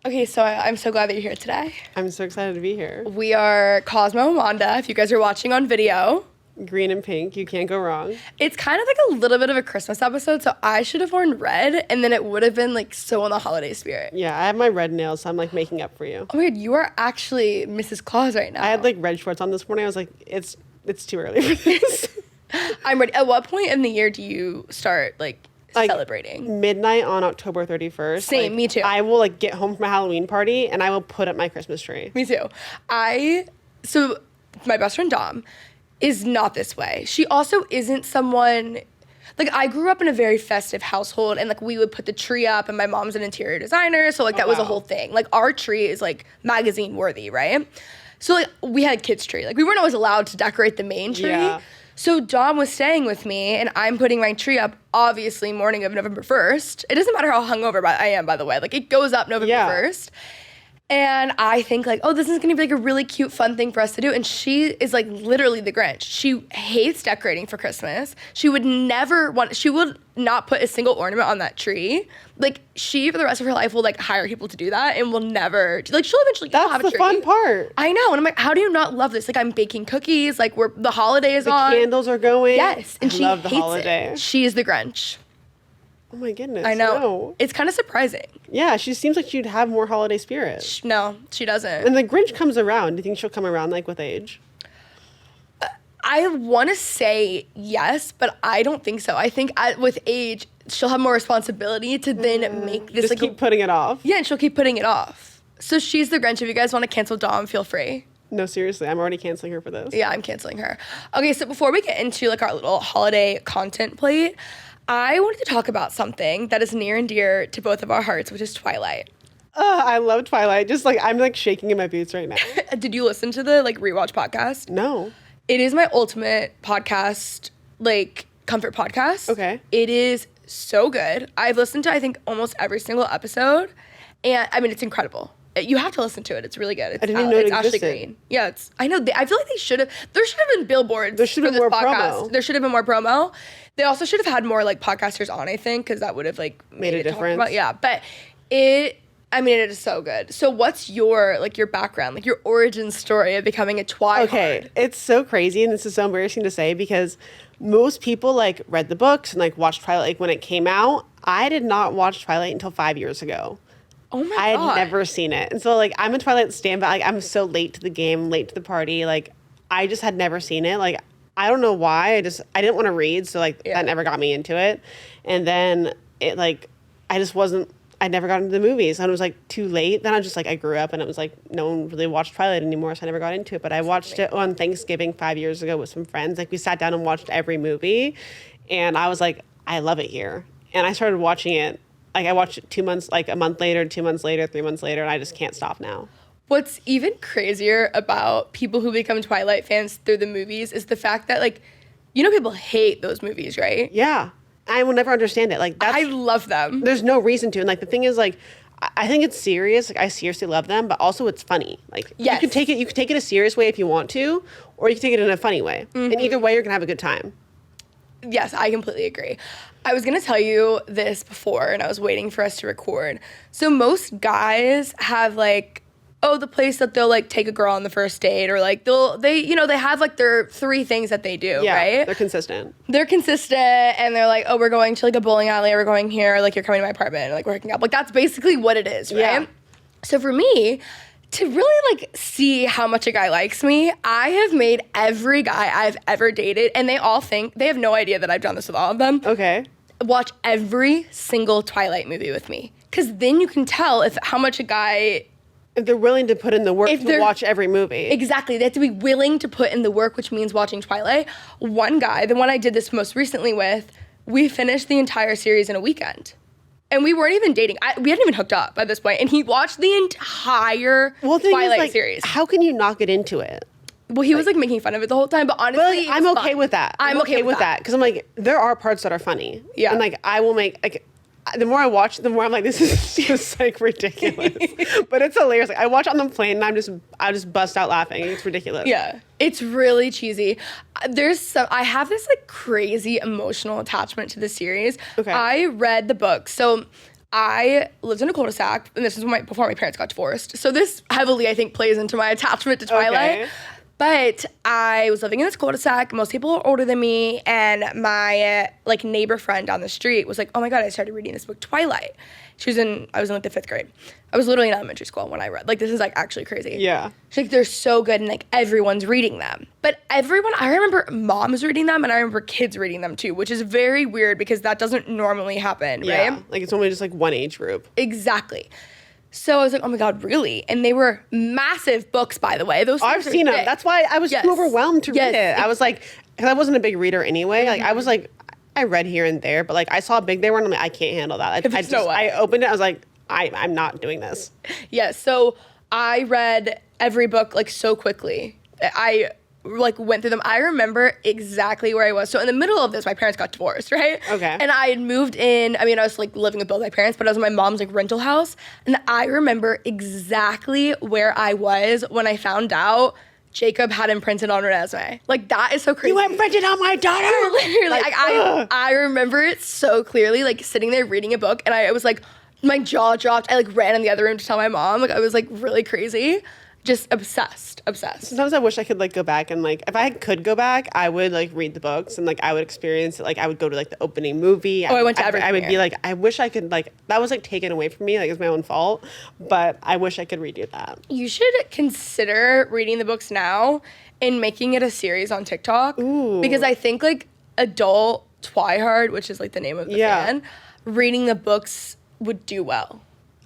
Okay, so I'm so glad that you're here today. I'm so excited to be here. We are Cosmo and Wanda, if you guys are watching on video. Green and pink, you can't go wrong. It's kind of like a little bit of a Christmas episode, so I should have worn red, and then it would have been like so in the holiday spirit. Yeah, I have my red nails, so I'm like making up for you. Oh my god, you are actually Mrs. Claus right now. I had like red shorts on this morning. I was like, it's too early for this. I'm ready. At what point in the year do you start like celebrating? Midnight on October 31st. Same, me too. I will like get home from a Halloween party and I will put up my Christmas tree. Me too. So my best friend Dom is not this way. She also isn't someone, like I grew up in a very festive household and like we would put the tree up and my mom's an interior designer. So like that was a whole thing. Like our tree is like magazine worthy, right? So like we had a kid's tree. Like we weren't always allowed to decorate the main tree. Yeah. So Dom was staying with me and I'm putting my tree up obviously morning of November 1st. It doesn't matter how hungover I am, by the way. Like it goes up November 1st. And I think like, oh, this is gonna be like a really cute, fun thing for us to do. And she is like literally the Grinch. She hates decorating for Christmas. She would not put a single ornament on that tree. Like she, for the rest of her life, will like hire people to do that and will never, like she'll eventually have a tree. That's the fun part. I know. And I'm like, how do you not love this? Like I'm baking cookies, like the holiday is on. The candles are going. Yes. And she love the hates holiday. it. She is the Grinch. Oh my goodness. I know. No. It's kind of surprising. Yeah, she seems like she'd have more holiday spirit. No, she doesn't. And the Grinch comes around. Do you think she'll come around like with age? I want to say yes, but I don't think so. I think with age, she'll have more responsibility to then make this Just like keep putting it off. Yeah, and she'll keep putting it off. So she's the Grinch. If you guys want to cancel Dom, feel free. No, seriously, I'm already canceling her for this. Yeah, I'm canceling her. Okay, so before we get into like our little holiday content plate, I wanted to talk about something that is near and dear to both of our hearts, which is Twilight. I love Twilight. Just like I'm like shaking in my boots right now. Did you listen to the like rewatch podcast? No. It is my ultimate podcast, like comfort podcast. Okay. It is so good. I've listened to I think almost every single episode, and I mean it's incredible. You have to listen to it. It's really good. It's I didn't even know it Ashley existed. Green. Yeah, I know. I feel like they should have. There should have been billboards. There should have been more promo. There should have been more promo. They also should have had more like podcasters on. I think because that would have like made a difference. But it is so good. So what's your background, like your origin story of becoming a Twilight? Okay, it's so crazy, and this is so embarrassing to say because most people like read the books and like watched Twilight like when it came out. I did not watch Twilight until 5 years ago. Oh my god. I had never seen it. And so like I'm a Twilight stan, but like I'm so late to the game, late to the party. Like I just had never seen it. Like I don't know why. I didn't want to read, so like that never got me into it. And then it like I never got into the movies. And it was like too late. Then I grew up and it was like no one really watched Twilight anymore, so I never got into it. But I watched it on Thanksgiving 5 years ago with some friends. Like we sat down and watched every movie, and I was like, I love it here. And I started watching it. Like I watched it 2 months, like a month later, 2 months later, 3 months later, and I just can't stop now. What's even crazier about people who become Twilight fans through the movies is the fact that like, people hate those movies, right? Yeah. I will never understand it. Like I love them. There's no reason to. And like the thing is like I think it's serious. Like I seriously love them, but also it's funny. Like you can take it a serious way if you want to, or you can take it in a funny way. Mm-hmm. And either way you're gonna have a good time. Yes, I completely agree. I was going to tell you this before, and I was waiting for us to record. So most guys have, like, the place that they'll, like, take a girl on the first date, or, like, they have, like, their 3 things that they do, right? They're consistent. And they're like, we're going to, like, a bowling alley, or we're going here, like, you're coming to my apartment, or, like, we're hooking up. Like, that's basically what it is, right? Yeah. So for me, to really, like, see how much a guy likes me, I have made every guy I've ever dated, and they have no idea that I've done this with all of them. Okay. Watch every single Twilight movie with me. Because then you can tell how much a guy... If they're willing to put in the work to watch every movie. Exactly. They have to be willing to put in the work, which means watching Twilight. One guy, the one I did this most recently with, we finished the entire series in a weekend. And we weren't even dating. We hadn't even hooked up at this point. And he watched the entire Twilight series. How can you not get into it? Well, he was like making fun of it the whole time, but honestly, I'm okay with that. I'm okay with that because I'm like, there are parts that are funny. Yeah, and like I will make like. The more I watch, the more I'm like, this is just like ridiculous. But it's hilarious. Like I watch on the plane and I just bust out laughing. It's ridiculous. Yeah, it's really cheesy. I have this like crazy emotional attachment to the series. Okay. I read the book. So I lived in a cul-de-sac, and this is before my parents got divorced. So this heavily, I think, plays into my attachment to Twilight. Okay. But I was living in this cul-de-sac. Most people are older than me, and my like neighbor friend down the street was like, "Oh my god, I started reading this book, Twilight." I was in like the 5th grade. I was literally in elementary school when I read. Like, this is like actually crazy. Yeah. She's like, they're so good, and like everyone's reading them. But I remember moms reading them, and I remember kids reading them too, which is very weird because that doesn't normally happen, right? Like it's only just like one age group. Exactly. So I was like, oh my God, really? And they were massive books, by the way. I've seen them. That's why I was too overwhelmed to read it. I was like, because I wasn't a big reader anyway. Like, I was like, I read here and there, but like I saw how big they were, and I'm like, I can't handle that. I opened it, I was like, I'm not doing this. Yeah, so I read every book like so quickly. I like went through them. I remember exactly where I was. So in the middle of this, my parents got divorced, right? Okay. And I had moved in. I mean, I was like living with both my parents, but I was in my mom's like rental house. And I remember exactly where I was when I found out Jacob had imprinted on Renesmee. Like, that is so crazy. You imprinted on my daughter? Literally, like I remember it so clearly, like sitting there reading a book, and I was like, my jaw dropped. I like ran in the other room to tell my mom. Like, I was like really crazy. Just obsessed. Sometimes I wish I could like go back and like, if I could go back, I would like read the books and like I would experience it. Like I would go to like the opening movie. I went to everything. I would be like, I wish I could like, that was like taken away from me. Like it's my own fault, but I wish I could redo that. You should consider reading the books now and making it a series on TikTok. Ooh. Because I think like adult Twihard, which is like the name of the fan, reading the books would do well.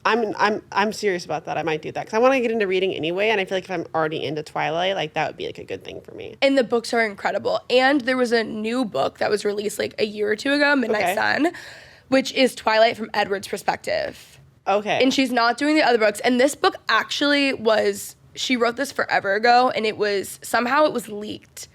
I'm serious about that. I might do that because I want to get into reading anyway, and I feel like if I'm already into Twilight, like that would be like a good thing for me. And the books are incredible. And there was a new book that was released like a year or two ago, Midnight Sun, which is Twilight from Edward's perspective. Okay. And she's not doing the other books. And this book actually she wrote this forever ago, and it was leaked.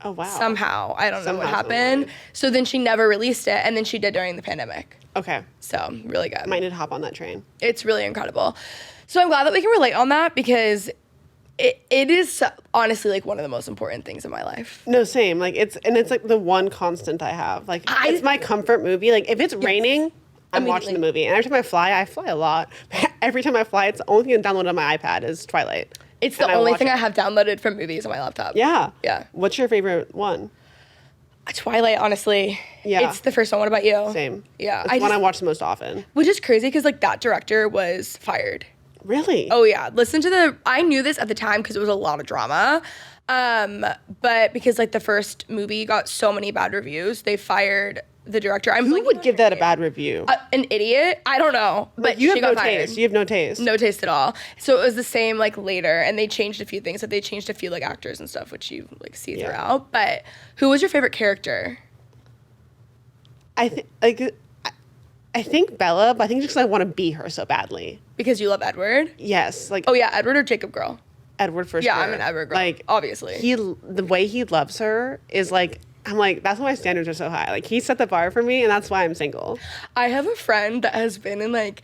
Oh wow. Somehow. I don't know what happened. So then she never released it, and then she did during the pandemic. Okay. So, really good. Might need to hop on that train. It's really incredible. So I'm glad that we can relate on that because it is honestly like one of the most important things in my life. No, same. Like it's like the one constant I have. Like it's my comfort movie. Like if it's raining, I'm watching the movie. And every time I fly a lot. Every time I fly, it's the only thing I download on my iPad is Twilight. It's the only thing I have downloaded from movies on my laptop. Yeah. Yeah. What's your favorite one? Twilight, honestly. Yeah. It's the first one. What about you? Same. Yeah. It's the one I watch the most often. Which is crazy because, like, that director was fired. Really? Oh, yeah. I knew this at the time because it was a lot of drama. But because, like, the first movie got so many bad reviews, they fired the director. Who would give that a bad review? An idiot? I don't know. But you have she got no fired. taste. You have no taste. No taste at all. So it was the same like later, and they changed a few things. So they changed a few like actors and stuff, which you like see throughout. But who was your favorite character? I think Bella, but I think just because I want to be her so badly. Because you love Edward? Yes. Like. Oh yeah, Edward or Jacob girl? Edward for sure. Yeah, I'm an Edward girl. Like obviously. The way he loves her is like. I'm like, that's why my standards are so high. Like, he set the bar for me, and that's why I'm single. I have a friend that has been in, like,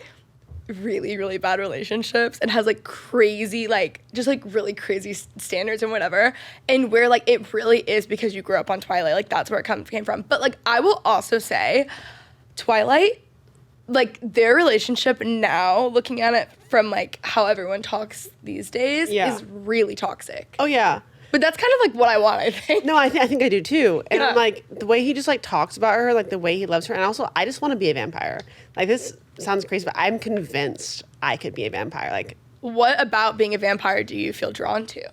really, really bad relationships and has, like, crazy, like, just, like, really crazy standards and whatever. And where, like, it really is because you grew up on Twilight. Like, that's where it came from. But, like, I will also say Twilight, like, their relationship now, looking at it from, like, how everyone talks these days, is really toxic. Oh, yeah. But that's kind of like what I want, I think. No, I think I do too. And I'm like, the way he just like talks about her, like the way he loves her. And also, I just want to be a vampire. Like, this sounds crazy, but I'm convinced I could be a vampire. Like, what about being a vampire do you feel drawn to?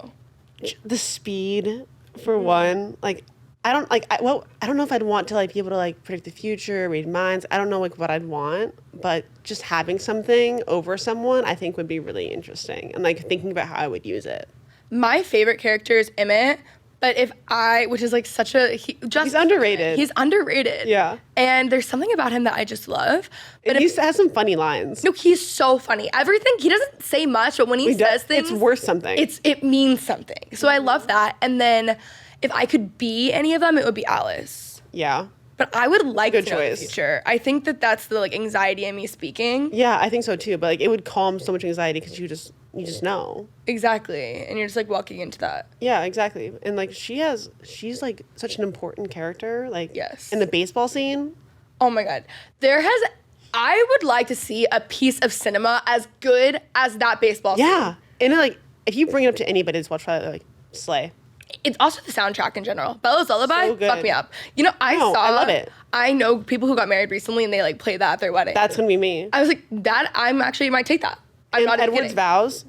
The speed, for one. Like, I don't know if I'd want to like be able to like predict the future, read minds. I don't know like what I'd want, but just having something over someone, I think would be really interesting. And like thinking about how I would use it. My favorite character is Emmett, but which is like such a, he's underrated. He's underrated. Yeah. And there's something about him that I just love. But he has some funny lines. No, he's so funny. Everything, he doesn't say much, but when he says things. It's worth something. It means something. So I love that. And then if I could be any of them, it would be Alice. Yeah. But I would like to know the future. I think that's the like anxiety in me speaking. Yeah, I think so too. But like it would calm so much anxiety because you just know. Exactly. And you're just like walking into that. Yeah, exactly. And like she's like such an important character. Like yes. In the baseball scene. Oh my God. I would like to see a piece of cinema as good as that baseball scene. Yeah. And like, if you bring it up to anybody that's watched Twilight, they're like, slay. It's also the soundtrack in general. Bella's Lullaby, So good. fuck me up. You know, I love it. I know people who got married recently and they like played that at their wedding. That's going to be me. I was like, that, I'm actually might take that. I'm And not even Edward's kidding. vows.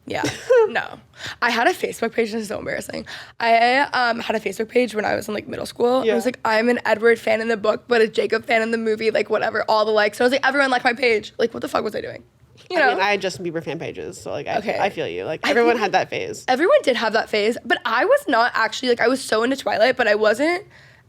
Yeah. No. I had a Facebook page. This is so embarrassing. I had a Facebook page when I was in like middle school. Yeah. I was like, I'm an Edward fan in the book, but a Jacob fan in the movie, like whatever, all the likes. So I was like, everyone liked my page. Like, what the fuck was I doing? You know? I mean, I had Justin Bieber fan pages, so like, Okay. I feel you. Like, everyone had that phase. Everyone did have that phase, but I was not actually, like, I was so into Twilight, but I wasn't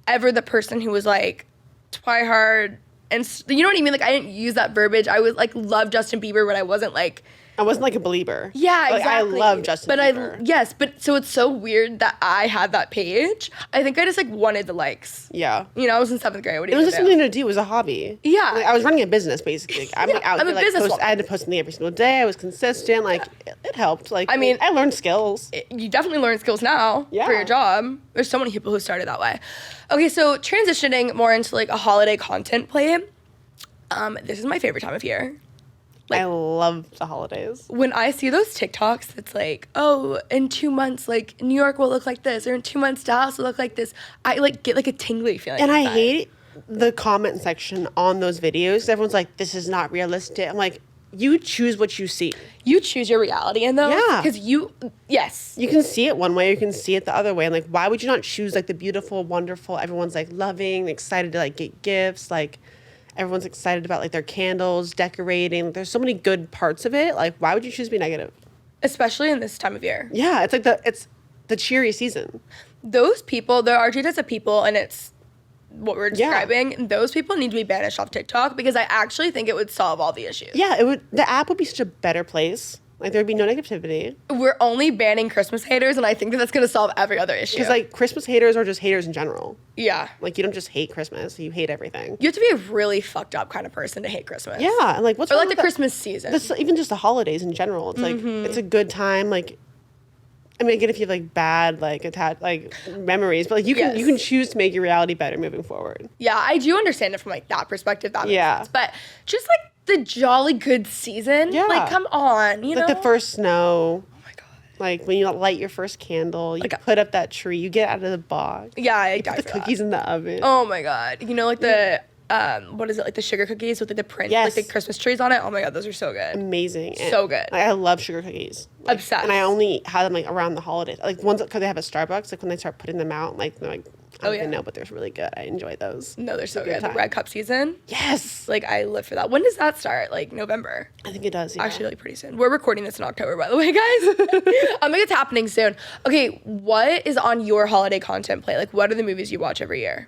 ever the person who was like, Twihard, and you know what I mean? Like, I didn't use that verbiage. I was like, love Justin Bieber, but I wasn't like, I wasn't like a believer. yeah, like, exactly. I love Justin Bieber. Yes, but so it's so weird that I had that page. I think I just like wanted the likes. Yeah. You know, I was in 7th grade. What do It you was just do? something to do. It was a hobby. Yeah. Like, I was running a business, basically. Like, I'm like out I'm there, a like, businesswoman. I had to post something every single day. I was consistent. Like, it helped. Like, I mean- I learned skills. You definitely learn skills now Yeah. for your job. There's so many people who started that way. Okay, so transitioning more into like a holiday content play. This is my favorite time of year. I love the holidays. When I see those TikToks, it's like, oh, in 2 months, like New York will look like this, or in 2 months, Dallas will look like this. I like get like a tingly feeling. And I inside. hate the comment section on those videos. Everyone's like, this is not realistic. I'm like, you choose what you see. You choose your reality in those. Yeah. Because yes. You can see it one way, or you can see it the other way. And like, why would you not choose like the beautiful, wonderful, everyone's like loving, excited to like get gifts, like everyone's excited about like their candles, decorating. There's so many good parts of it. Like, why would you choose to be negative? Especially in this time of year. Yeah, it's like the cheery season. Those people, there are two types of people, and it's what we're Yeah. describing. Those people need to be banished off TikTok because I actually think it would solve all the issues. Yeah, the app would be such a better place. Like, there would be no negativity. We're only banning Christmas haters, and I think that that's going to solve every other issue. Because like Christmas haters are just haters in general. yeah. Like, you don't just hate Christmas, you hate everything. You have to be a really fucked up kind of person to hate Christmas. Yeah, and like what's Or wrong like the with Christmas season. even just the holidays in general. It's like it's a good time. Like, I mean, again, if you have like bad memories, but like you Yes. can choose to make your reality better moving forward. Yeah, I do understand it from like that perspective. That makes Yeah. sense. But just like the jolly good season. Yeah. Like, come on, you Like know? the first snow, Oh my god. like when you light your first candle, you Like put up that tree, you get out of the box, Yeah, I you die put the for that. cookies in the oven. Oh my god. You know, like the what is it? Like the sugar cookies with like the print, Yes. like the Christmas trees on it. Oh my god, those are so good. Amazing. And, So good. like, I love sugar cookies. Like, Obsessed. And I only had them like around the holidays. Like ones because they have at Starbucks. Like when they start putting them out, like they're like, I don't yeah. even know, but they're really good. I enjoy those. No, they're so good good. The time. red cup season. Yes, Like I live for that. When does that start? Like November. I think it does. Yeah. Actually, like pretty soon. We're recording this in October, by the way, guys. I think it's happening soon. Okay, what is on your holiday content play? Like, what are the movies you watch every year?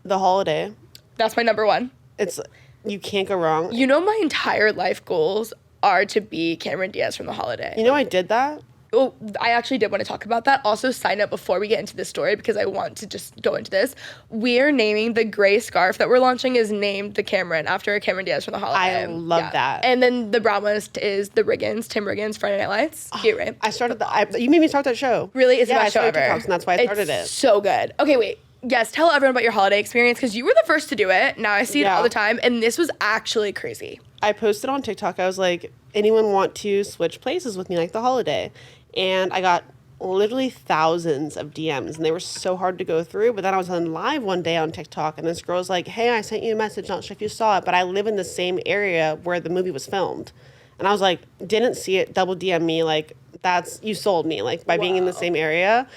The holiday. That's my number one. It's you can't go wrong. You know, my entire life goals are to be Cameron Diaz from The Holiday. You know, I did that. Oh, I actually did want to talk about that. Also, side note before we get into this story, because I want to just go into this. We're naming the gray scarf that we're launching is named the Cameron after Cameron Diaz from The Holiday. I love that. And then the brown one is the Riggins, Tim Riggins, Friday Night Lights. Cute, right? I started you made me start that show. Really, it's the yeah, best show I started ever. TikToks, and that's why I started It's it. so good. Okay, wait. Yes, tell everyone about your holiday experience because you were the first to do it. Now I see it Yeah. all the time, and this was actually crazy. I posted on TikTok. I was like, anyone want to switch places with me like the holiday? And I got literally thousands of DMs, and they were so hard to go through. But then I was on live one day on TikTok, and this girl was like, hey, I sent you a message. Not sure if you saw it, but I live in the same area where the movie was filmed. And I was like, didn't see it, double DM me. Like, you sold me, like, by being in the Wow. same area.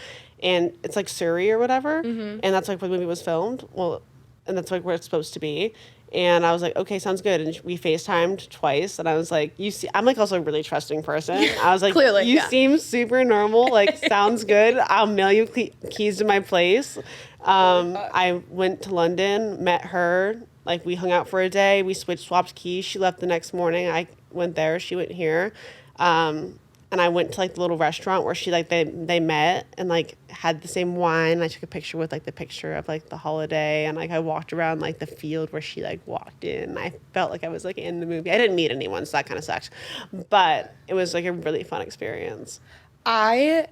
And it's like Surrey or whatever. And that's like where the movie was filmed. Well, and that's like where it's supposed to be. And I was like, okay, sounds good. And we FaceTimed twice. And I was like, I'm like also a really trusting person. I was like, Clearly, you yeah. seem super normal. Like, sounds good. I'll mail you keys to my place. I went to London, met her. Like, we hung out for a day. We swapped keys. She left the next morning. I went there. She went here. And I went to like the little restaurant where she like they met and like had the same wine. I took a picture with like the picture of like the holiday, and like I walked around like the field where she like walked in. I felt like I was like in the movie. I didn't meet anyone, so that kind of sucked, but it was like a really fun experience. I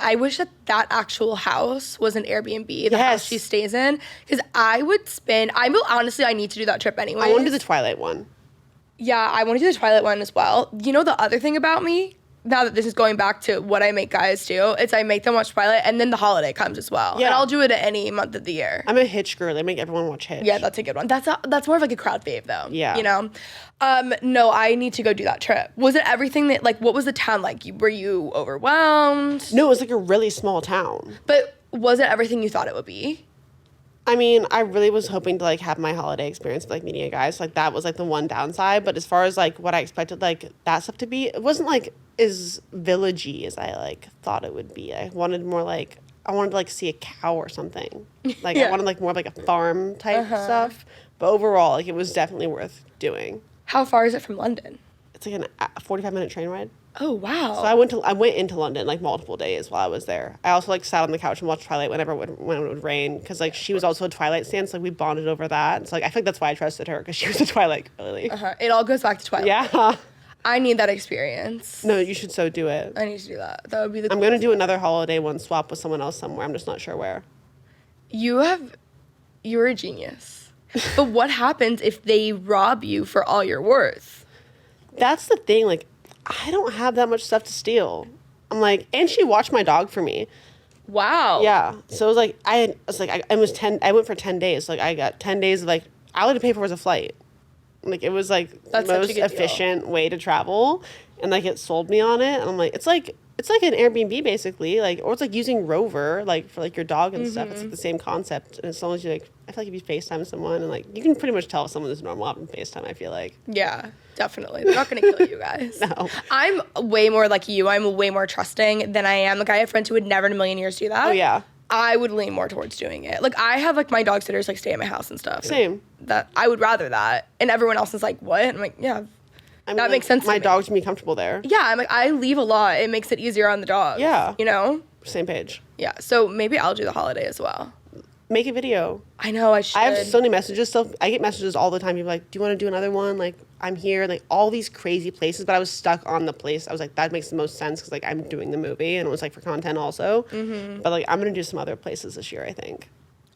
I wish that actual house was an Airbnb, the Yes. house she stays in, because honestly, I need to do that trip anyway. I want to do the Twilight one. Yeah, I want to do the Twilight one as well. You know the other thing about me, now that this is going back to what I make guys do, it's I make them watch Twilight, and then the holiday comes as well. Yeah. And I'll do it at any month of the year. I'm a Hitch girl. I make everyone watch Hitch. Yeah, that's a good one. That's more of like a crowd fave though. Yeah. You know? No, I need to go do that trip. Was it everything that, like, what was the town like? Were you overwhelmed? No, it was like a really small town. But was it everything you thought it would be? I mean, I really was hoping to like have my holiday experience with like meeting a guy. So like that was like the one downside. But as far as like what I expected like that stuff to be, it wasn't like as villagey as I like thought it would be. I wanted to like see a cow or something. Like Yeah. I wanted like more of like a farm type stuff. But overall, like it was definitely worth doing. How far is it from London? It's like a 45-minute train ride. Oh, wow. So I went into London like multiple days while I was there. I also like sat on the couch and watched Twilight when it would rain because like she was also a Twilight stan, so like we bonded over that. So like I think that's why I trusted her because she was a Twilight girly. It all goes back to Twilight. Yeah. I need that experience. No, you should so do it. I need to do that. That would be the I'm gonna do another holiday one swap with someone else somewhere. I'm just not sure where. You're a genius. But what happens if they rob you for all you're worth? That's the thing. Like I don't have that much stuff to steal. I'm like, and she watched my dog for me. Wow. Yeah. So it was like I went for 10 days. Like I got 10 days of like all I had to pay for was a flight. Like it was like That's the such a most good efficient way to travel, and like it sold me on it. And I'm like, it's like an Airbnb basically, like, or it's like using Rover like for like your dog and stuff. It's like the same concept. And as long as you like, I feel like if you FaceTime someone and like you can pretty much tell if someone is normal out on FaceTime. I feel like. Yeah, definitely. They're not going to kill you guys. No. I'm way more like you. I'm way more trusting than I am. Like, I have friends who would never in a million years do that. Oh yeah. I would lean more towards doing it. Like, I have like my dog sitters like stay at my house and stuff. Same. That I would rather that. And everyone else is like, what? I'm like, yeah. I mean, That like, makes sense to My me. dog's gonna be comfortable there. Yeah, I'm like, I leave a lot. It makes it easier on the dog. Yeah. You know? Same page. Yeah. So maybe I'll do the holiday as well. Make a video. I know I should. I have so many messages. So I get messages all the time. People are like, do you want to do another one? Like, I'm here. Like, all these crazy places. But I was stuck on the place. I was like, that makes the most sense because, like, I'm doing the movie. And it was, like, for content also. Mm-hmm. But, like, I'm going to do some other places this year, I think.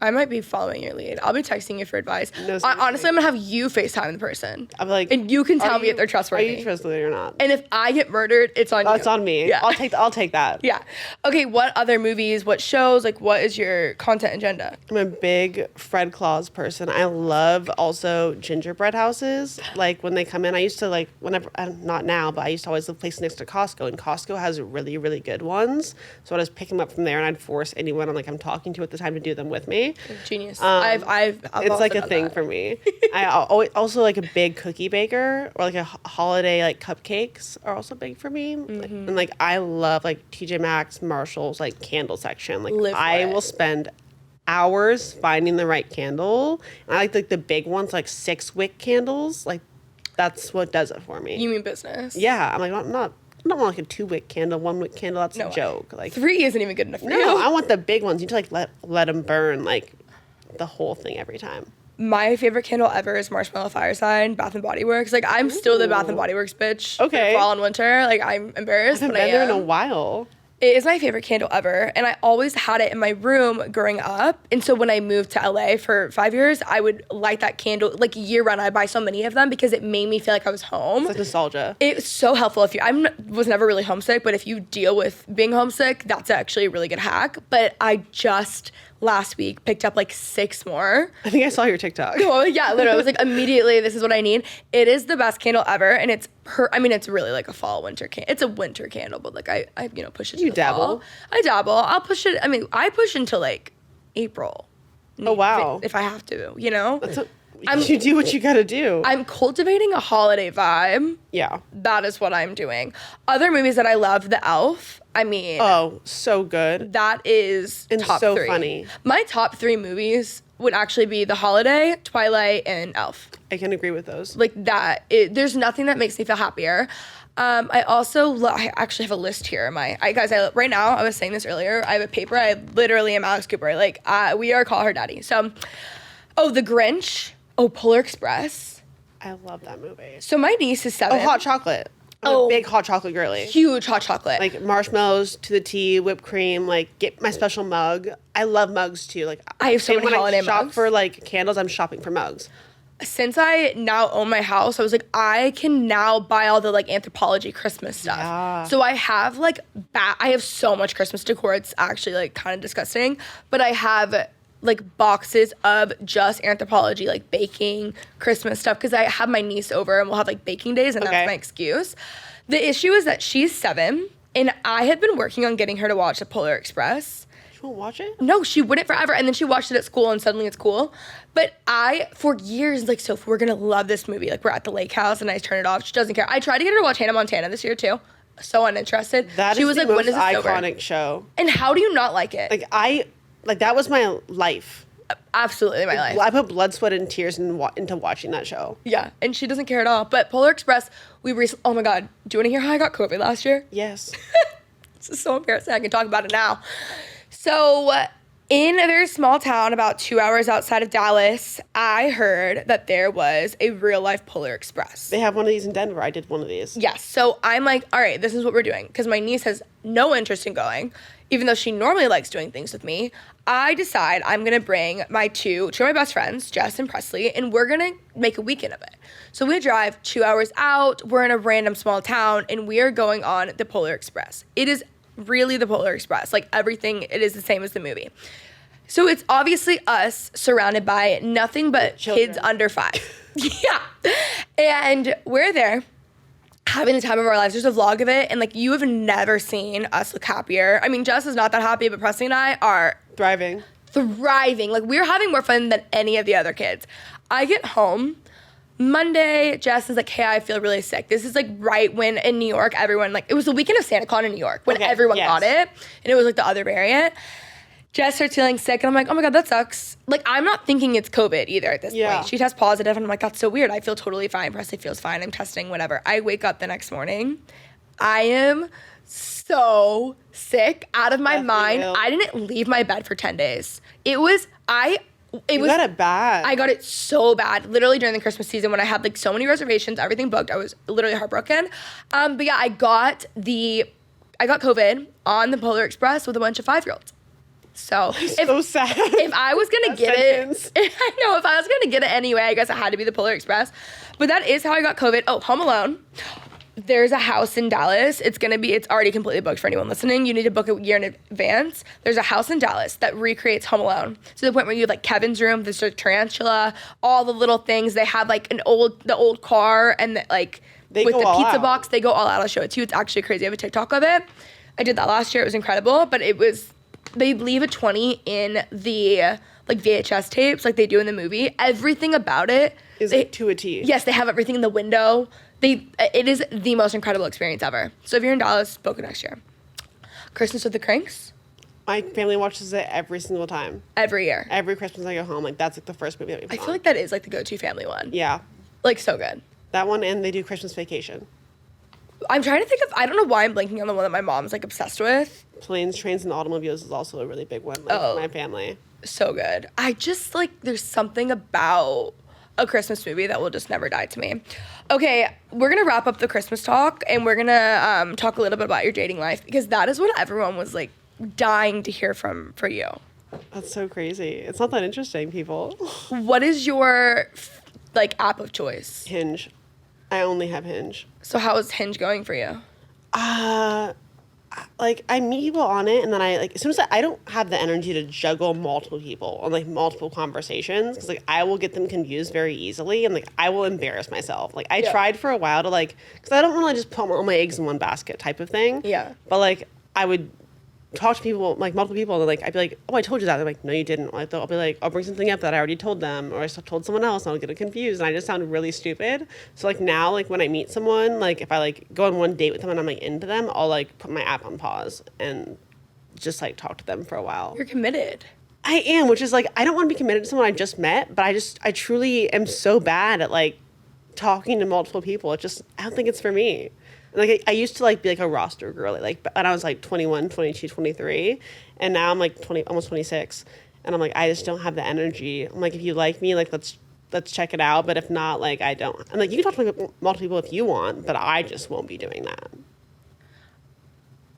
I might be following your lead. I'll be texting you for advice. No, seriously. Honestly, I'm gonna have you FaceTime the person. I'm like, And you can tell are me if they're trustworthy. Are you trustworthy or not? And if I get murdered, it's on you. It's on me. Yeah. I'll take that. Yeah. Okay, what other movies, what shows, like what is your content agenda? I'm a big Fred Claus person. I love also gingerbread houses. Like when they come in, I used to like whenever, not now, but I used to always live place next to Costco, and Costco has really, really good ones. So I'd just pick them up from there, and I'd force anyone I'm talking to at the time to do them with me. Genius. I've It's also like a done thing that. for me. I also like a big cookie baker, or like a holiday like cupcakes are also big for me. And like I love like TJ Maxx, Marshalls, like candle section. Like Live for I it. will spend hours finding the right candle. And I like the big ones, like 6-wick candles. Like that's what does it for me. You mean business? Yeah, I'm like I'm not like a 2-wick candle, 1-wick candle. That's No a way. joke. Like 3 isn't even good enough for no, you. I want the big ones. You need to like let them burn like the whole thing every time. My favorite candle ever is Marshmallow Fireside, Bath and Body Works. Like I'm still the Bath and Body Works bitch. Okay. For fall and winter. Like I'm embarrassed, I haven't but I been there in a am. while. It is my favorite candle ever, and I always had it in my room growing up. And so when I moved to LA for 5 years, I would light that candle like year round. I'd buy so many of them because it made me feel like I was home. It's like nostalgia. It's so helpful if you. Was never really homesick, but if you deal with being homesick, that's actually a really good hack. But I just last week picked up like 6 more. I think I saw your TikTok. Oh yeah, literally, I was like immediately, this is what I need. It is the best candle ever, and it's it's really like a fall winter candle. It's a winter candle, but like I push it. To You the dabble? fall. I dabble. I'll push it. I push until like April. Oh wow. If I have to, you know. You do what you gotta do. I'm cultivating a holiday vibe. Yeah. That is what I'm doing. Other movies that I love, The Elf. Oh, so good. That is And top so 3. funny. My top 3 movies would actually be The Holiday, Twilight, and Elf. I can agree with those. Like that. There's nothing that makes me feel happier. I also I actually have a list here. Right now, I was saying this earlier. I have a paper. I literally am Alex Cooper. Like we are call her daddy. So, The Grinch. Polar Express. I love that movie. So my niece is 7. Oh, Hot Chocolate. I'm a big hot chocolate girly. Huge hot chocolate. Like marshmallows to the tea, whipped cream, like get my special mug. I love mugs too. Like I have so many holiday mugs. When I shop mugs. for like candles, I'm shopping for mugs. Since I now own my house, I was like, I can now buy all the like Anthropologie Christmas stuff. Yeah. So I have like, I have so much Christmas decor. It's actually like kind of disgusting. But I have like boxes of just Anthropologie, like baking Christmas stuff. Because I have my niece over and we'll have like baking days and that's my excuse. The issue is that she's 7 and I had been working on getting her to watch The Polar Express. You won't watch it? No, she wouldn't forever. And then she watched it at school and suddenly it's cool. But I, for years, like, Sophie, we're going to love this movie. Like, we're at the lake house and I turn it off. She doesn't care. I tried to get her to watch Hannah Montana this year, too. So uninterested. She was like, the when is most this over? iconic show. And how do you not like it? Like, that was my life. Absolutely my life. I put blood, sweat, and tears into watching that show. Yeah, and she doesn't care at all. But Polar Express, oh my God, do you want to hear how I got COVID last year? Yes. This is so embarrassing. I can talk about it now. So in a very small town about 2 hours outside of Dallas, I heard that there was a real life Polar Express. They have one of these in Denver. I did one of these. Yes. So I'm like, all right, this is what we're doing. Because my niece has no interest in going, even though she normally likes doing things with me. I decide I'm going to bring two of my best friends, Jess and Presley, and we're going to make a weekend of it. So we drive 2 hours out. We're in a random small town, and we are going on the Polar Express. It is really the Polar Express. Like, everything, it is the same as the movie. So it's obviously us surrounded by nothing but kids under 5. Yeah. And we're there having the time of our lives. There's a vlog of it, and like, you have never seen us look happier. I mean, Jess is not that happy, but Presley and I are thriving. Like, we're having more fun than any of the other kids. I get home Monday. Jess is like, hey, I feel really sick. This is like right when in New York, everyone, like, it was the weekend of SantaCon in New York when everyone got it, and it was like the other variant. Jess starts feeling sick, and I'm like, oh my God, that sucks. Like, I'm not thinking it's COVID either at this point. She tests positive, and I'm like, that's so weird. I feel totally fine. Presley feels fine. I'm testing, whatever. I wake up the next morning. I am so sick, out of my mind. I didn't leave my bed for 10 days. You got it bad. I got it so bad. Literally during the Christmas season when I had like so many reservations, everything booked, I was literally heartbroken. But yeah, I got COVID on the Polar Express with a bunch of 5-year-olds. So so sad. If I was gonna get it, I know, if I was gonna get it anyway, I guess it had to be the Polar Express. But that is how I got COVID. Oh, Home Alone. There's a house in Dallas. It's already completely booked for anyone listening. You need to book a year in advance. There's a house in Dallas that recreates Home Alone to the point where you have like Kevin's room, there's a tarantula, all the little things. They have like the old car and with the pizza box. They go all out. I'll show it to you. It's actually crazy. I have a TikTok of it. I did that last year. It was incredible, but they leave a 20 in the like VHS tapes like they do in the movie. Everything about it is like to a T. Yes, they have everything in the window. It is the most incredible experience ever. So if you're in Dallas, book it next year. Christmas with the Cranks. My family watches it every single time. Every year. Every Christmas I go home, like that's like the first movie that we put on. I feel like that is like the go-to family one. Yeah. Like so good. That one, and they do Christmas Vacation. I'm trying to think of, I don't know why I'm blanking on the one that my mom's like obsessed with. Planes, Trains, and Automobiles is also a really big one for my family. So good. I just there's something about a Christmas movie that will just never die to me. Okay, we're gonna wrap up the Christmas talk and we're gonna talk a little bit about your dating life because that is what everyone was like dying to hear for you. That's so crazy. It's not that interesting, people. What is your app of choice? Hinge. I only have Hinge. So how is Hinge going for you? I meet people on it, and then as soon as I don't have the energy to juggle multiple people on multiple conversations, because I will get them confused very easily, and I will embarrass myself. I tried for a while to because I don't want to just put all my eggs in one basket type of thing. Yeah. But I would talk to people, multiple people, and I'd be like, oh, I told you that. They're like, no, you didn't. I'll be like, I'll bring something up that I already told them, or I told someone else, and I'll get confused, and I just sound really stupid. So now, when I meet someone, if I go on one date with them and I'm into them, I'll put my app on pause and just talk to them for a while. You're committed. I am, which is I don't want to be committed to someone I just met, but I truly am so bad at talking to multiple people. I don't think it's for me. I used to be a roster girl, when I was 21, 22, 23, and now I'm 20, almost 26, and I'm I just don't have the energy. I'm if you like me, let's let's check it out. But if not, like, I don't. I'm like, you can talk to multiple people if you want, but I just won't be doing that.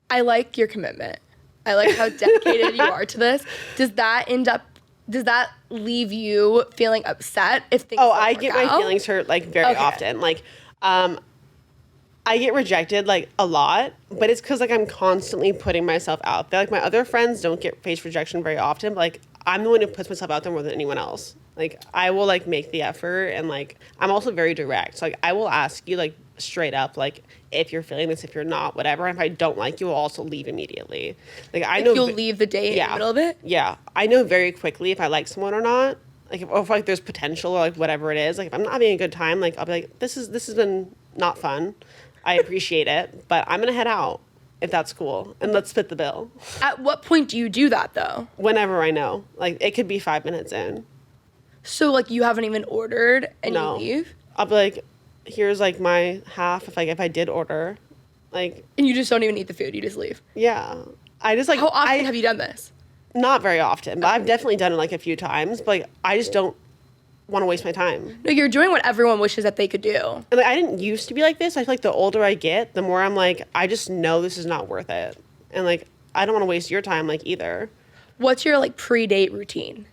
I like your commitment. I like how dedicated you are to this. Does that leave you feeling upset if things don't I work get out? my feelings hurt, like, very often. Like, I get rejected, like, a lot, but it's because, like, I'm constantly putting myself out there. Like, my other friends don't face rejection very often, but, like, I'm the one who puts myself out there more than anyone else. Like, I will, like, make the effort, and, like, I'm also very direct. So, like, I will ask you, like, straight up, like, if you're feeling this, if you're not, whatever. And if I don't like you, I'll also leave immediately. Like, I know you'll leave the date in the middle of it? Yeah. I know very quickly if I like someone or not. Like, if like, there's potential or, like, whatever it is. Like, if I'm not having a good time, like, I'll be like, this has been not fun. I appreciate it, but I'm going to head out if that's cool. And let's split the bill. At what point do you do that, though? Whenever I know. Like, it could be 5 minutes in. So, like, you haven't even ordered and No. you leave? I'll be like, here's, like, my half if I did order. Like, And you just don't even eat the food. You just leave. yeah. I just, like... How often have you done this? Not very often, but I've definitely done it, like, a few times. But, like, I just don't want to waste my time. No, you're doing what everyone wishes that they could do. And, like, I didn't used to be like this. I feel like the older I get, the more I'm like, I just know this is not worth it. And, like, I don't want to waste your time, like, either. What's your, like, pre-date routine?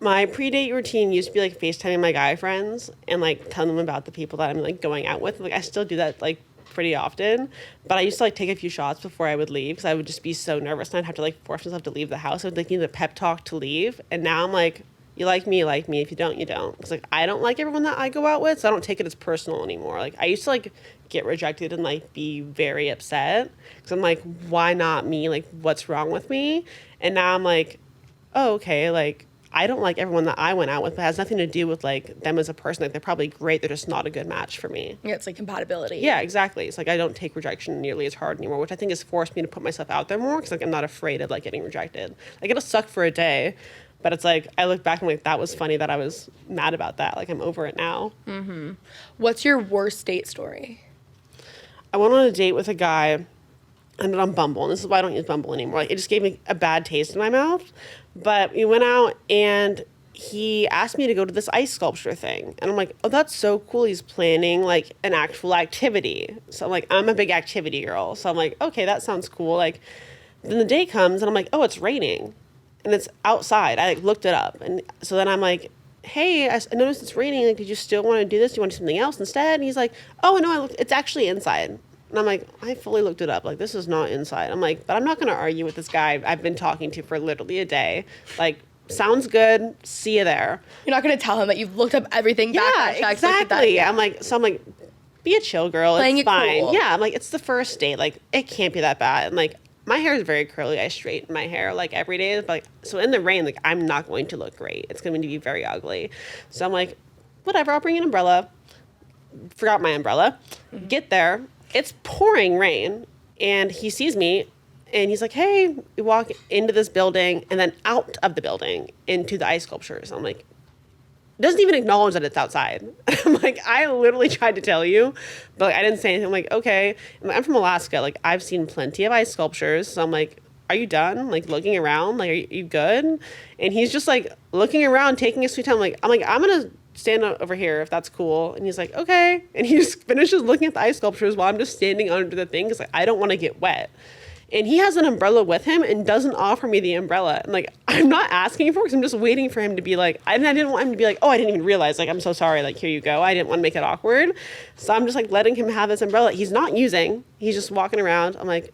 My pre-date routine used to be, like, FaceTiming my guy friends and, like, telling them about the people that I'm, like, going out with. Like, I still do that, like, pretty often. But I used to, like, take a few shots before I would leave because I would just be so nervous. And I'd have to, like, force myself to leave the house. I would, like, need a pep talk to leave. And now I'm like, you like me, you like me. If you don't, you don't. Because, like, I don't like everyone that I go out with, so I don't take it as personal anymore. Like, I used to, like, get rejected and, like, be very upset. Because I'm like, why not me? Like, what's wrong with me? And now I'm like, oh, okay, like, I don't like everyone that I went out with, but it has nothing to do with, like, them as a person. Like, they're probably great. They're just not a good match for me. Yeah, it's like compatibility. Yeah, exactly. It's like I don't take rejection nearly as hard anymore, which I think has forced me to put myself out there more because, like, I'm not afraid of, like, getting rejected. Like, it'll suck for a day, but it's like I look back and I'm like, that was funny that I was mad about that. Like, I'm over it now. Mm-hmm. What's your worst date story? I went on a date with a guy. I ended on Bumble, and this is why I don't use Bumble anymore. Like, it just gave me a bad taste in my mouth. But we went out, and he asked me to go to this ice sculpture thing. And I'm like, oh, that's so cool. He's planning, like, an actual activity. So I'm like, I'm a big activity girl. So I'm like, okay, that sounds cool. Like, then the day comes, and I'm like, oh, it's raining. And it's outside. I, like, looked it up. And so then I'm like, hey, I noticed it's raining. Like, did you still want to do this? Do you want to do something else instead? And he's like, oh, no, it's actually inside. And I'm like, I fully looked it up. Like, this is not inside. I'm like, but I'm not going to argue with this guy I've been talking to for literally a day. Like, sounds good. See you there. You're not going to tell him that you've looked up everything. Yeah, exactly. I'm like, be a chill girl. Playing it's it fine. cool. Yeah, I'm like, it's the first date. Like, it can't be that bad. And, like, my hair is very curly. I straighten my hair, like, every day. But, like, so in the rain, like, I'm not going to look great. It's going to be very ugly. So I'm like, whatever, I'll bring an umbrella. Forgot my umbrella. Mm-hmm. Get there. It's pouring rain, and he sees me, and he's like, hey, we walk into this building and then out of the building into the ice sculptures. I'm like, doesn't even acknowledge that it's outside. I'm like, I literally tried to tell you, but, like, I didn't say anything. I'm like, okay. I'm from Alaska. Like, I've seen plenty of ice sculptures. So I'm like, are you done? Like, looking around? Like, are you good? And he's just, like, looking around, taking his sweet time. I'm like, I'm going to stand over here if that's cool. And he's like, okay. And he just finishes looking at the ice sculptures while I'm just standing under the thing because, like, I don't want to get wet. And he has an umbrella with him and doesn't offer me the umbrella. And, like, I'm not asking for it because I'm just waiting for him to be like, I didn't want him to be like, oh, I didn't even realize. Like, I'm so sorry. Like, here you go. I didn't want to make it awkward. So I'm just, like, letting him have this umbrella. He's not using. He's just walking around. I'm like,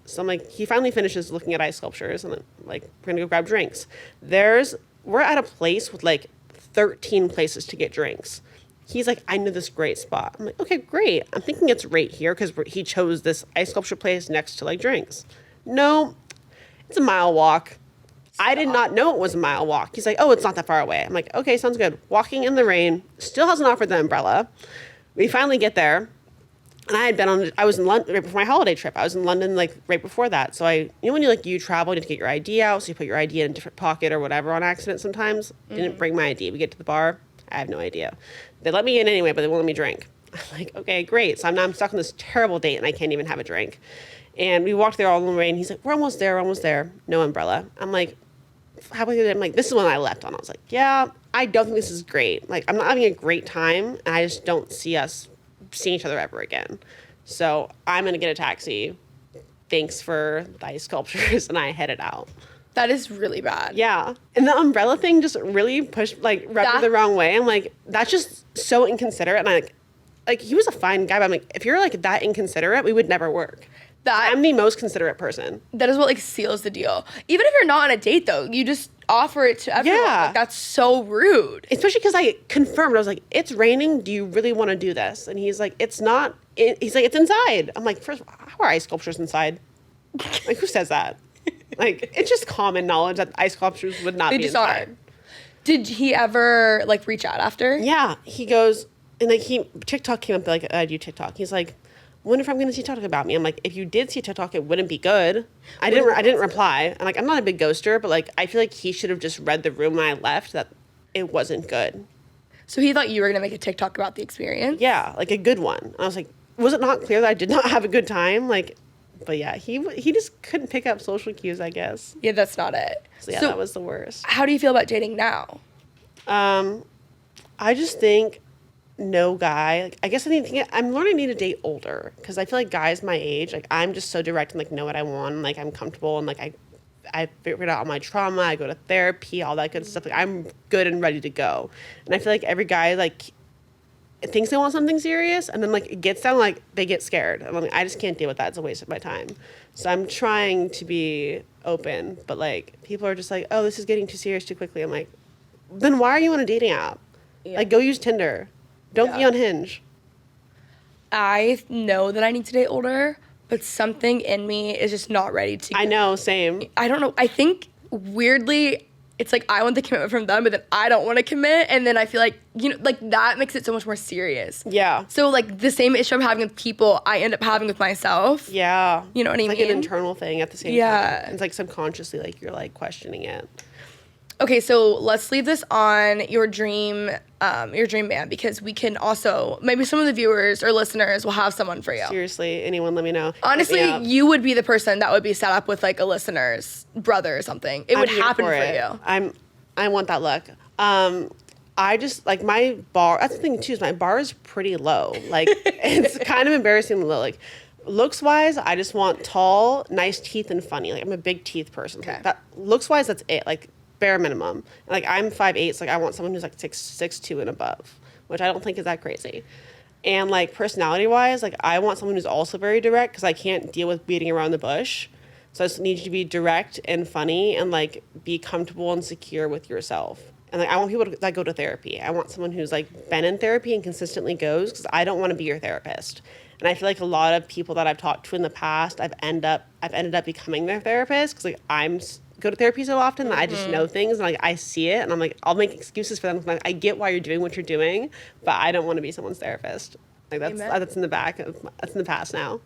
he finally finishes looking at ice sculptures. And then, like, we're going to go grab drinks. We're at a place with, like, 13 places to get drinks. He's like, I know this great spot. I'm like, okay, great. I'm thinking it's right here because he chose this ice sculpture place next to, like, drinks. No, it's a mile walk. I did not know it was a mile walk. He's like, oh, it's not that far away. I'm like, okay, sounds good. Walking in the rain, still hasn't offered the umbrella. We finally get there. And I was in London right before my holiday trip. I was in London, like, right before that. So when you travel, you have to get your ID out. So you put your ID in a different pocket or whatever on accident sometimes. Mm-hmm. Didn't bring my ID. We get to the bar. I have no idea. They let me in anyway, but they won't let me drink. I'm like, okay, great. So I'm stuck on this terrible date and I can't even have a drink. And we walked there all in the rain. He's like, we're almost there. No umbrella. I'm like, halfway, I'm like, this is when I left on. I was like, yeah, I don't think this is great. Like, I'm not having a great time, and I just don't see us seeing each other ever again. So I'm going to get a taxi. Thanks for the ice sculptures, and I headed out. That is really bad. Yeah. And the umbrella thing just really rubbed me the wrong way. I'm like, that's just so inconsiderate. And I like, he was a fine guy, but I'm like, if you're like that inconsiderate, we would never work. I'm the most considerate person. That is what like seals the deal. Even if you're not on a date though, you just offer it to everyone. Yeah. Like, that's so rude. Especially because I confirmed. I was like, it's raining. Do you really want to do this? And he's like, it's not. He's like, it's inside. I'm like, first, how are ice sculptures inside? Like, who says that? Like, it's just common knowledge that ice sculptures would not be inside. Are. Did he ever like reach out after? Yeah. He goes, and like TikTok came up, like, I do TikTok. He's like, wonder if I'm going to see TikTok about me. I'm like, if you did see TikTok, it wouldn't be good. I didn't reply. I'm like, I'm not a big ghoster, but like, I feel like he should have just read the room when I left that it wasn't good. So he thought you were going to make a TikTok about the experience? Yeah, like a good one. And I was like, was it not clear that I did not have a good time? Like, but yeah, he just couldn't pick up social cues, I guess. Yeah, that's not it. So yeah, that was the worst. How do you feel about dating now? I just think no guy. Like, I guess I'm learning I need to date older because I feel like guys my age, like I'm just so direct and like know what I want. And, like I'm comfortable and like I figured out all my trauma. I go to therapy, all that good stuff. Like I'm good and ready to go. And I feel like every guy like thinks they want something serious, and then like it gets down, like they get scared. I'm like, I just can't deal with that. It's a waste of my time. So I'm trying to be open, but like people are just like, oh, this is getting too serious too quickly. I'm like, then why are you on a dating app? Yeah. Like, go use Tinder. Don't be on Hinge. I know that I need to date older, but something in me is just not ready to. I know, same. I don't know. I think weirdly, it's like I want the commitment from them, but then I don't want to commit. And then I feel like, you know, like that makes it so much more serious. Yeah. So like the same issue I'm having with people, I end up having with myself. Yeah. You know what I mean? It's like an internal thing at the same time. It's like subconsciously, like you're like questioning it. Okay, so let's leave this on your dream man, because we can also, maybe some of the viewers or listeners will have someone for you. Seriously, anyone, let me know. Honestly, you would be the person that would be set up with like a listener's brother or something. It would happen for you. I want that luck. I just like my bar. That's the thing too. Is my bar is pretty low. Like it's kind of embarrassingly low. Like looks wise, I just want tall, nice teeth, and funny. Like I'm a big teeth person. Okay. That looks wise, that's it. Like bare minimum. Like I'm 5'8", so like I want someone who's like 6'2" and above, which I don't think is that crazy. And like personality wise, like I want someone who's also very direct because I can't deal with beating around the bush. So I just need you to be direct and funny and like be comfortable and secure with yourself. And like I want people that go to therapy. I want someone who's like been in therapy and consistently goes, because I don't want to be your therapist. And I feel like a lot of people that I've talked to in the past, I've ended up becoming their therapist because like go to therapy so often that I just know things and like I see it and I'm like, I'll make excuses for them. Like, I get why you're doing what you're doing, but I don't want to be someone's therapist. Like that's in the past now.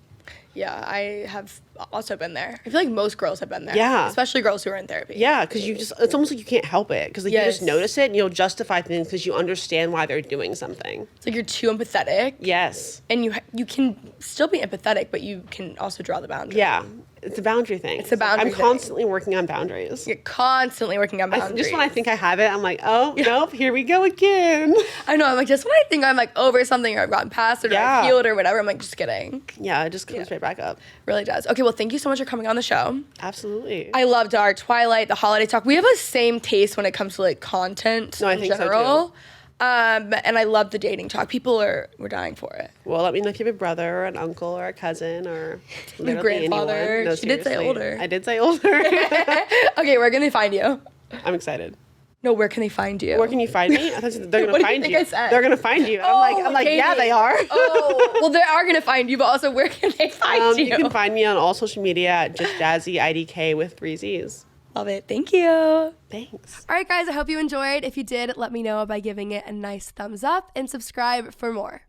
Yeah, I have also been there. I feel like most girls have been there. Yeah. Especially girls who are in therapy. Yeah, because it's almost like you can't help it. Because like you just notice it and you'll justify things because you understand why they're doing something. It's like you're too empathetic. Yes. And you can still be empathetic, but you can also draw the boundary. Yeah. It's a boundary thing. I'm constantly working on boundaries. You're constantly working on boundaries. Just when I think I have it, I'm like, oh, nope, here we go again. I know. I'm like, just when I think I'm like over something or I've gotten past it or I've healed or whatever, I'm like, just kidding. Yeah, it just comes right back up. Really does. Okay, well, thank you so much for coming on the show. Absolutely. I loved our Twilight, the holiday talk. We have a same taste when it comes to like content in general. So too. And I love the dating talk. We're dying for it. Well, let me know if you have a brother or an uncle or a cousin or your grandfather. No, she did say older. I did say older. Okay, where can they find you? I'm excited. No, where can they find you? Where can you find me? I thought they're going to find you. They're going to find you. I'm like, yeah, they are. Oh, well, they are going to find you, but also where can they find you? You can find me on all social media at just Jazzy IDK with 3 Z's. Love it. Thank you. Thanks. All right, guys, I hope you enjoyed. If you did, let me know by giving it a nice thumbs up and subscribe for more.